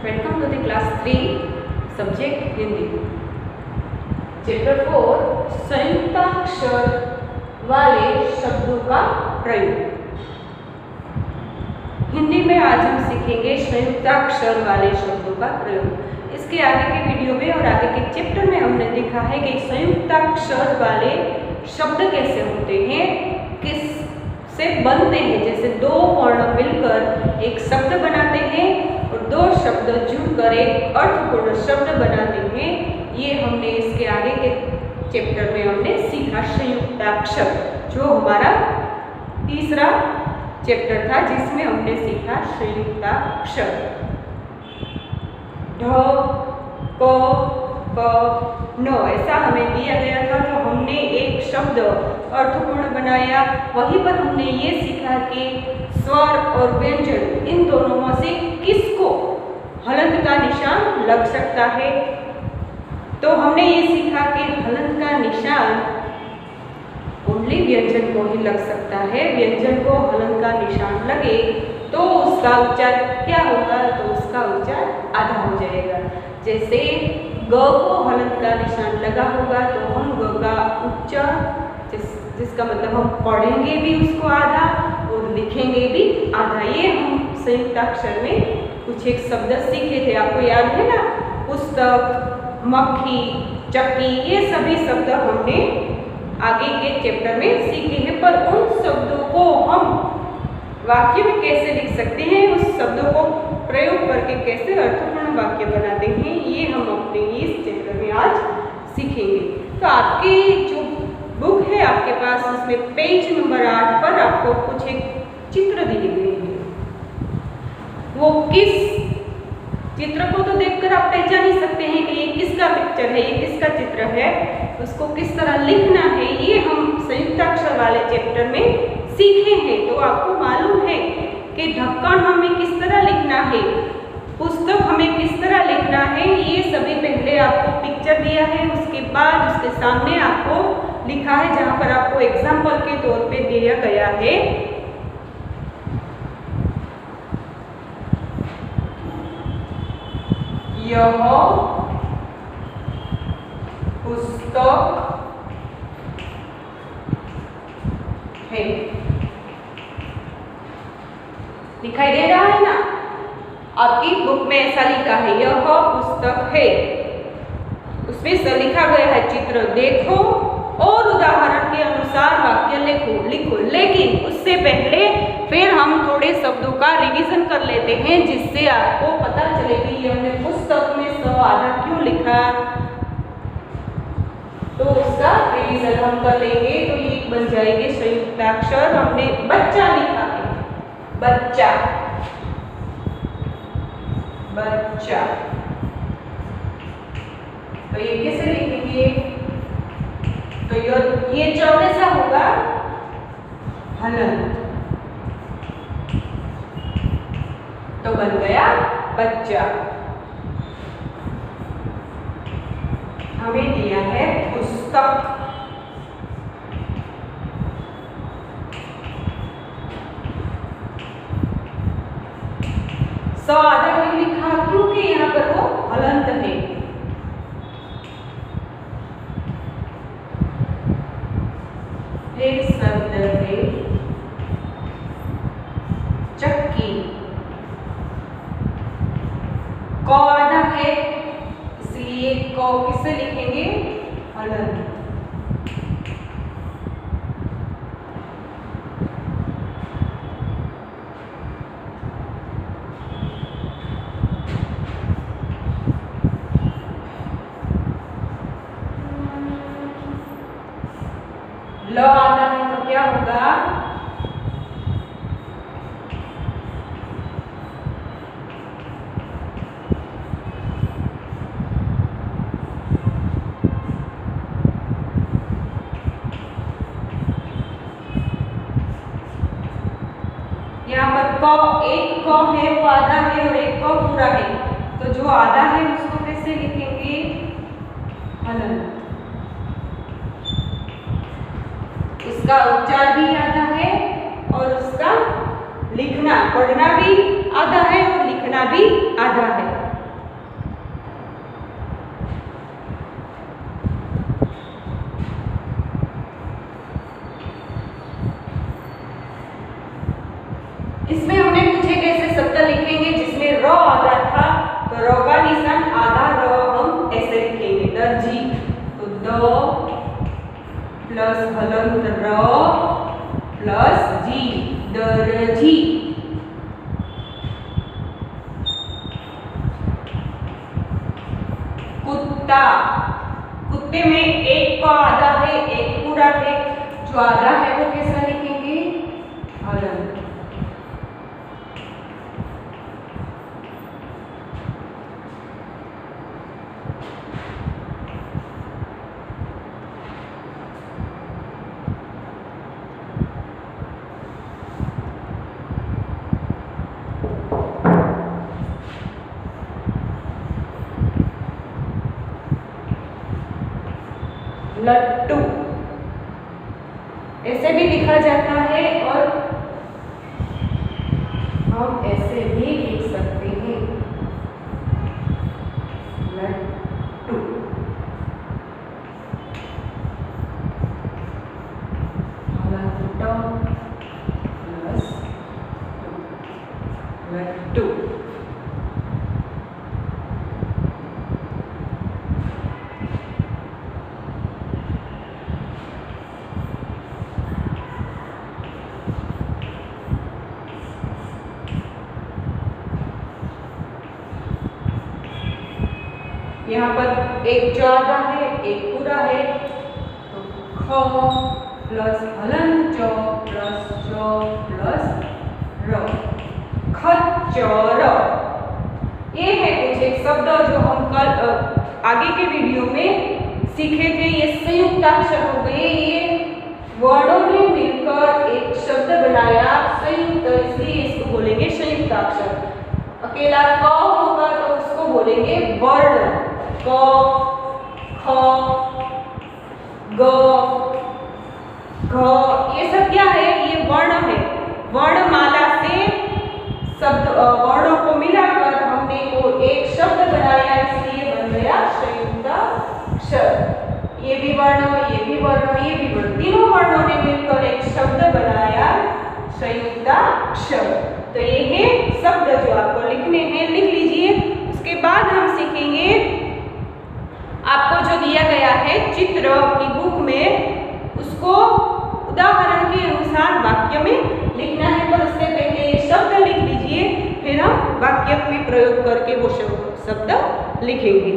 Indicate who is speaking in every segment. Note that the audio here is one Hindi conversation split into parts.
Speaker 1: Welcome to the class 3 subject Hindi. Chapter 4 संयुक्ताक्षर वाले शब्दों का प्रयोग। हिंदी में आज हम सीखेंगे संयुक्ताक्षर वाले शब्दों का प्रयोग। इसके आगे के वीडियो में और आगे के चैप्टर में हमने देखा है कि संयुक्ताक्षर वाले शब्द कैसे होते हैं, किस से बनते हैं। जैसे दो वर्ण मिलकर एक शब्द बनाते हैं और दो शब्द जुड़कर एक अर्थपूर्ण शब्द बनाते हैं। ये हमने इसके आगे के चैप्टर में हमने सीखा संयुक्ताक्षर, जो हमारा तीसरा चैप्टर था जिसमें हमने सीखा संयुक्ताक्षर। ढ क क न ऐसा हमें दिया गया था, तो हमने एक शब्द अर्थपूर्ण बनाया। वहीं पर हमने ये सीखा कि स्वर और व्यंजन इन दोनों में से किसको हलंत का निशान लग सकता है। तो हमने ये सीखा कि हलंत का निशान ओनली व्यंजन को ही लग सकता है। व्यंजन को हलंत का निशान लगे तो उसका उच्चार क्या होगा, तो उसका उच्चार आधा हो जाएगा। जैसे ग को हलंत का निशान लगा होगा तो हम ग का उच्चार जिसका मतलब हम पढ़ेंगे भी उसको आधा और लिखेंगे भी आधा। ये हम संयुक्ताक्षर में कुछ एक शब्द सीखे थे, आपको याद है ना। पुस्तक, मक्खी, चक्की, ये सभी शब्द हमने आगे के चैप्टर में सीखे हैं। पर उन शब्दों को हम वाक्य में कैसे लिख सकते हैं, उस शब्दों को प्रयोग करके कैसे अर्थपूर्ण वाक्य बनाते हैं, ये हम अपने इस चैप्टर में आज सीखेंगे। तो आपकी जो बुक है आपके पास, उसमें पेज नंबर 8 पर आपको कुछ एक चित्र दिए गए हैं। वो किस चित्र को तो देखकर आप पहचान ही सकते हैं कि ये किसका पिक्चर है, ये किसका चित्र है। उसको किस तरह लिखना है ये हम संयुक्ताक्षर वाले चैप्टर में सीखे हैं। तो आपको मालूम है कि ढक्कन हमें किस तरह लिखना है, पुस्तक हमें किस तरह लिखना है। ये सभी पहले आपको पिक्चर दिया है, उसके बाद उसके सामने आपको लिखा है, जहाँ पर आपको एग्जाम्पल के तौर पे दिया गया है यह पुस्तक है। दिखाई दे रहा है ना, आपकी बुक में ऐसा लिखा है यह पुस्तक है। उसमें से लिखा गया है चित्र देखो और उदाहरण के अनुसार वाक्य लिखो। लेकिन उससे पहले फिर हम थोड़े शब्दों का रिवीजन कर लेते हैं, जिससे आपको पता चले कि हमने पुस्तक में स आधा क्यों लिखा। तो उसका रिवीजन हम कर लेंगे। तो ये बन जाएंगे संयुक्ताक्षर। हमने बच्चा लिखा है, बच्चा बच्चा, तो ये कैसे लिखेंगे, तो ये कैसा होगा, हलंत। तो बन गया बच्चा। हमें दिया है पुस्तक, स आधा क्यों लिखा, क्योंकि यहाँ पर वो हलंत है। एक शब्द है चक्की, क आधा है इसलिए क किसे लिखेंगे, हलंत। ल आधा है तो क्या होगा, यहाँ पर क, एक क है वो आधा है और एक क पूरा है। तो जो आधा है उसको कैसे लिखेंगे, हलंत। उसका उच्चार भी आधा है और उसका लिखना पढ़ना भी आधा है और लिखना भी आधा है। इसमें हमने कुछ एक ऐसे शब्द लिखेंगे जिसमें र आधा था, तो र का निशान आधा र हम ऐसे लिखेंगे दर्जी, तो द प्लस हलंत र प्लस जी दर्जी। कुत्ता, कुत्ते में एक का आधा है एक पूरा है, जो आधा है वो कैसा लिखेंगे हलंत। लट्टू ऐसे भी लिखा जाता है और हम ऐसे भी लिख सकते हैं लट्टू। प्लस लट्टू। यहाँ पर एक जो आधा है एक पूरा है, तो ख प्लस हलंत च प्लस च प्लस र खच्चर। ये है कुछ एक शब्द जो हम कल आगे के वीडियो में सीखे थे। ये संयुक्ताक्षर हो गए, ये वर्णों ने मिलकर एक शब्द बनाया संयुक्त, इसलिए इसको बोलेंगे संयुक्ताक्षर। अकेला क होगा तो उसको बोलेंगे वर्ण। क ख ग घ ये सब क्या है, ये वर्ण है। वर्णमाला से शब्द वर्णों को मिलाकर हमने को एक शब्द बनाया, इसलिए बन गया संयुक्ताक्षर। ये भी वर्ण ये भी वर्ण ये भी वर्ण, तीनों वर्णों ने मिलकर एक शब्द बनाया संयुक्ताक्षर। तो ये है शब्द जो आपको लिखने हैं, लिख लीजिए। उसके बाद हम सीखेंगे, आपको जो दिया गया है चित्र अपनी बुक में, उसको उदाहरण के अनुसार वाक्य में लिखना है। पर उससे पहले ये शब्द लिख लीजिए, फिर हम वाक्य में प्रयोग करके वो शब्द लिखेंगे।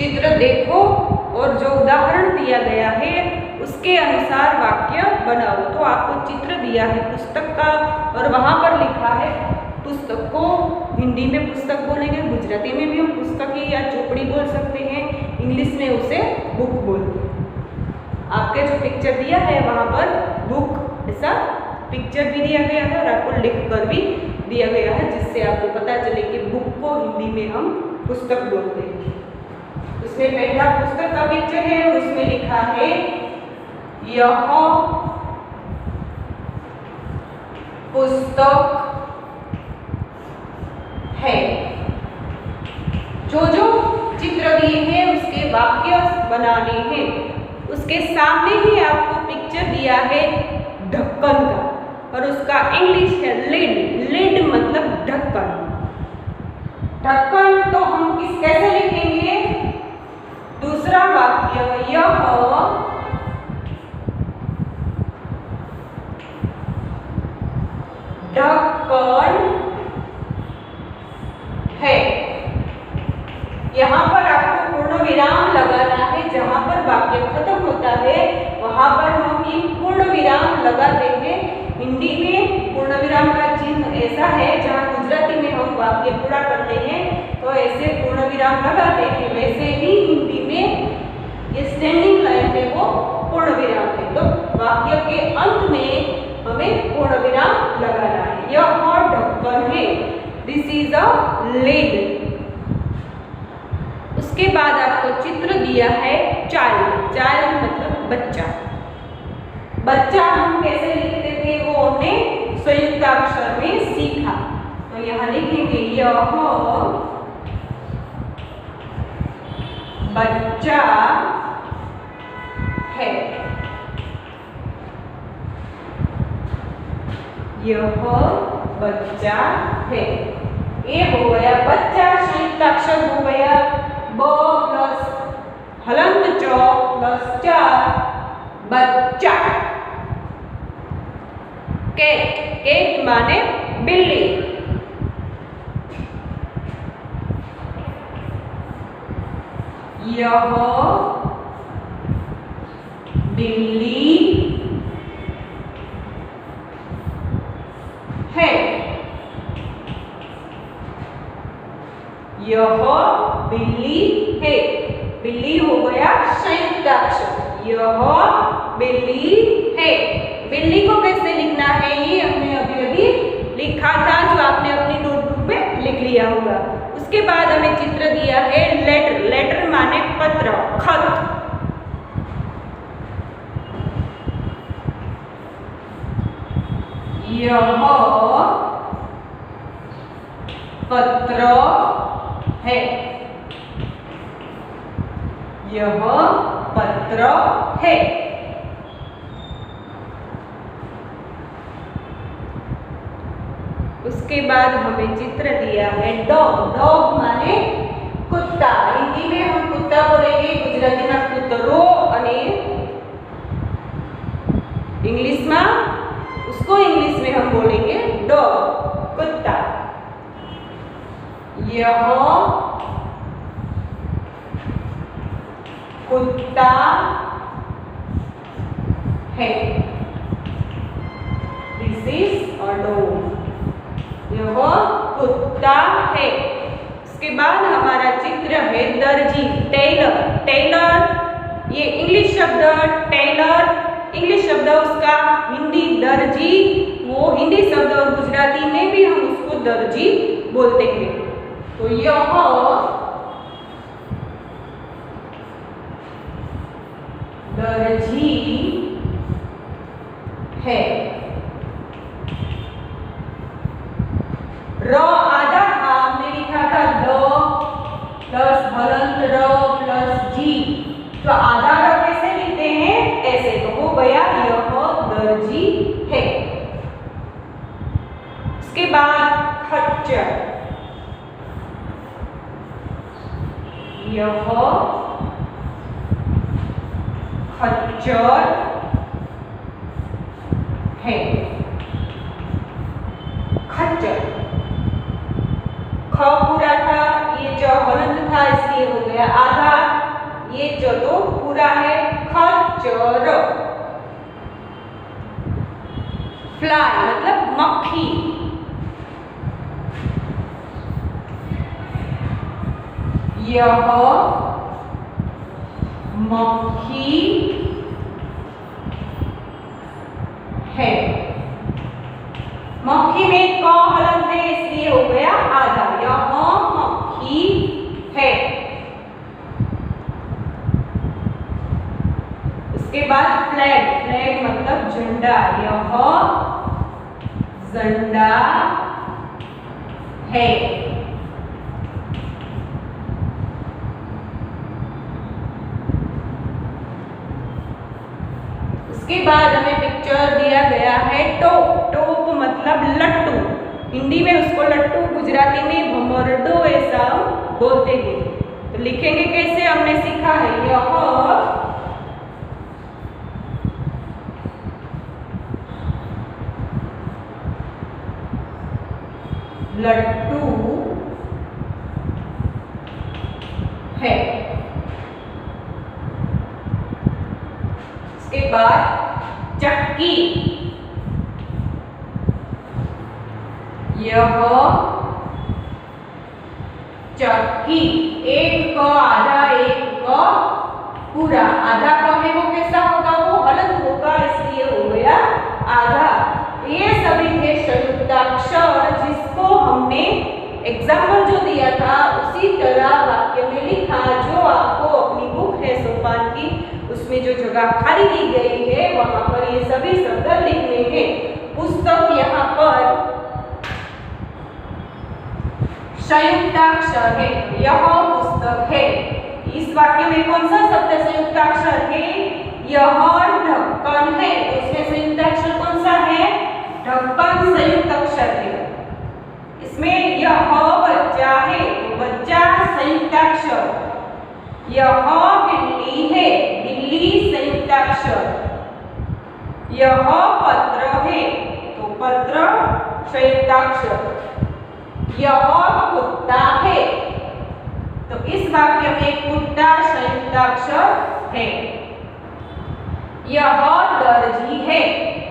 Speaker 1: चित्र देखो और जो उदाहरण दिया गया है उसके अनुसार वाक्य बनाओ। तो आपको चित्र दिया है पुस्तक का और वहाँ पर लिखा है, पुस्तक को हिंदी में पुस्तक बोलेंगे, गुजराती में भी हम पुस्तक या चोपड़ी बोल सकते हैं, इंग्लिश में उसे बुक बोलते हैं। आपके जो पिक्चर दिया है वहाँ पर बुक ऐसा पिक्चर भी दिया गया है और आपको लिख कर भी दिया गया है, जिससे आपको पता चले कि बुक को हिंदी में हम पुस्तक बोलते हैं। उसमें पहला पुस्तक का पिक्चर है और उसमें लिखा है यह पुस्तक है। जो जो चित्र दिए हैं उसके वाक्य बनाने हैं। उसके सामने ही आपको पिक्चर दिया है ढक्कन का और उसका इंग्लिश है लिड। लिड मतलब ढक्कन। ढक्कन तो हम कैसे लिखेंगे? दूसरा वाक्य, यह ढक्कन है। यहाँ पर आपको पूर्ण विराम लगाना है। जहाँ पर वाक्य खत्म होता है वहां पर हम ये पूर्ण विराम लगा देंगे। हिंदी में पूर्ण विराम का चिन्ह ऐसा है, जहाँ गुजराती में हम वाक्य पूरा करते हैं तो ऐसे पूर्ण विराम लगाते हैं, वैसे ही हिंदी में ये स्टैंडिंग लाइन में वो पूर्ण विराम है। तो वाक्य के अंत में हमें पूर्ण विराम लगाना है। यह ढक्कन है। This is a lid. उसके बाद आपको चित्र दिया है चाइल्ड। चाइल्ड मतलब बच्चा। बच्चा हम कैसे लिखते थे वो हमने संयुक्ताक्षर में सीखा। तो यहाँ लिखेंगे यह बच्चा है। यह बच्चा है। ये हो गया बच्चा, संयुक्ताक्षर हो गया ब प्लस हलंत च प्लस चा, बच्चा। कैट, कैट माने बिल्ली। यह बिल्ली है। यह बिल्ली है। बिल्ली हो गया संयुक्ताक्षर। यह बिल्ली है। बिल्ली को कैसे लिखना है ये हमने अभी अभी लिखा था, जो आपने अपनी नोटबुक में लिख लिया होगा। उसके बाद हमें चित्र दिया है लेटर। लेटर माने पत्र, खत। यह पत्र है। यह पत्र है। उसके बाद हमें चित्र दिया है डॉग। डॉग माने कुत्ता। हिंदी में हम कुत्ता बोलेंगे, गुजराती में कुतरो, અને इंग्लिश में उसको इंग्लिश में हम बोलेंगे डॉग, कुत्ता। यह कुत्ता है। This is a dog. यह कुत्ता है। उसके बाद हमारा चित्र है दर्जी, टेलर। टेलर ये इंग्लिश शब्द, टेलर इंग्लिश शब्द, उसका हिंदी दर्जी। वो हिंदी शब्द और गुजराती में भी हम उसको दर्जी बोलते हैं। तो यह दर्जी है। र आधा था, हमने लिखा था द प्लस हलंत र प्लस जी। तो आधा र कैसे लिखते हैं? ऐसे। तो हो गया यह दर्जी है। उसके बाद खच्चर। यह खच्चर है। खच्चर ख पूरा था, ये च हलंत था इसलिए हो गया आधा। ये च तो पूरा है, खच्चर। फ्लाई मतलब मक्खी। यह मक्खी है। मक्खी में क हलंत है इसलिए हो गया आधा। यह मक्खी है। उसके बाद फ्लैग, फ्लैग मतलब झंडा, यह झंडा है। उसके बाद हमें पिक्चर दिया गया है टोप, टोप मतलब लट्टू, हिंदी में उसको लट्टू, गुजराती में भमरडो ऐसा बोलते हैं। तो लिखेंगे कैसे, हमने सीखा है, यह लट्टू है। उसके बाद चक्की, यह चक्की, एक क आधा एक क पूरा, आधा क है वो कैसा होगा, वो हलंत होगा, इसलिए हो गया आधा। ये सभी थे संयुक्ताक्षर जिसको हमने एग्जाम्पल जो दिया था उसी तरह वाक्य में लिखा। जो आपको अपनी बुक है सोपान की, उसमें जो जगह खाली दी गई है वहां पर ये सभी शब्द लिखने हैं। पुस्तक यहाँ पर संयुक्ताक्षर है, यह पुस्तक है। इस वाक्य में कौन सा शब्द संयुक्ताक्षर है, यह ढक्कन है, तो इसमें संयुक्ताक्षर कौन सा है, ढक्कन संयुक्त अक्षर है। इसमें यह बच्चा है, तो बच्चा संयुक्ताक्षर। यह बिल्ली है, बिल्ली संयुक्ताक्षर। यह पत्र है, तो पत्र संयुक्ताक्षर। यह कुत्ता है, तो इस वाक्य में कुत्ता संयुक्ताक्षर है। यह दर्जी है,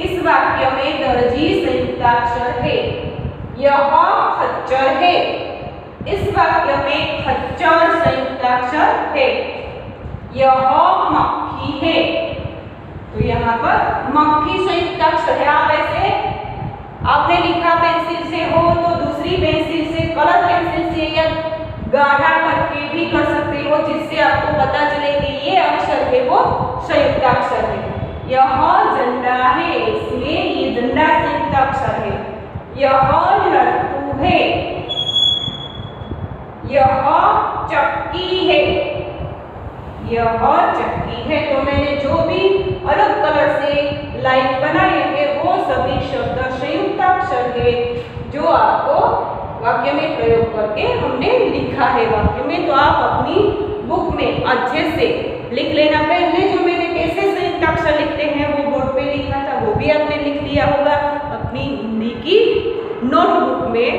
Speaker 1: इस वाक्य में दर्जी संयुक्ताक्षर है। यह खच्चर है, इस वाक्य में खच्चर संयुक्ताक्षर है। यह मक्खी है, तो यहाँ पर मक्खी संयुक्ताक्षर है। आप ऐसे आपने लिखा पेंसिल से हो तो दूसरी पेंसिल से, कलर पेंसिल से या गाढ़ा करके भी कर सकते हो, जिससे आपको पता चले कि ये अक्षर है वो संयुक्ताक्षर है। यह झंडा है, इसलिए ये झंडा संयुक्ताक्षर है। यह लट्टू है, यह चक्की है, यह चक्की है। तो मैंने जो भी अलग कलर से लाइन बनाए हैं वो सभी शब्द संयुक्ताक्षर है, जो आपको वाक्य में प्रयोग करके हमने लिखा है वाक्य में। तो आप अपनी बुक में अच्छे से लिख लेना। पहले जो मैंने कैसे संयुक्ताक्षर लिखते हैं वो बोर्ड पे लिखा था, वो भी आपने लिख लिया होगा। अपनी हिंदी की नोटबुक में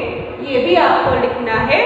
Speaker 1: ये भी आपको लिखना है।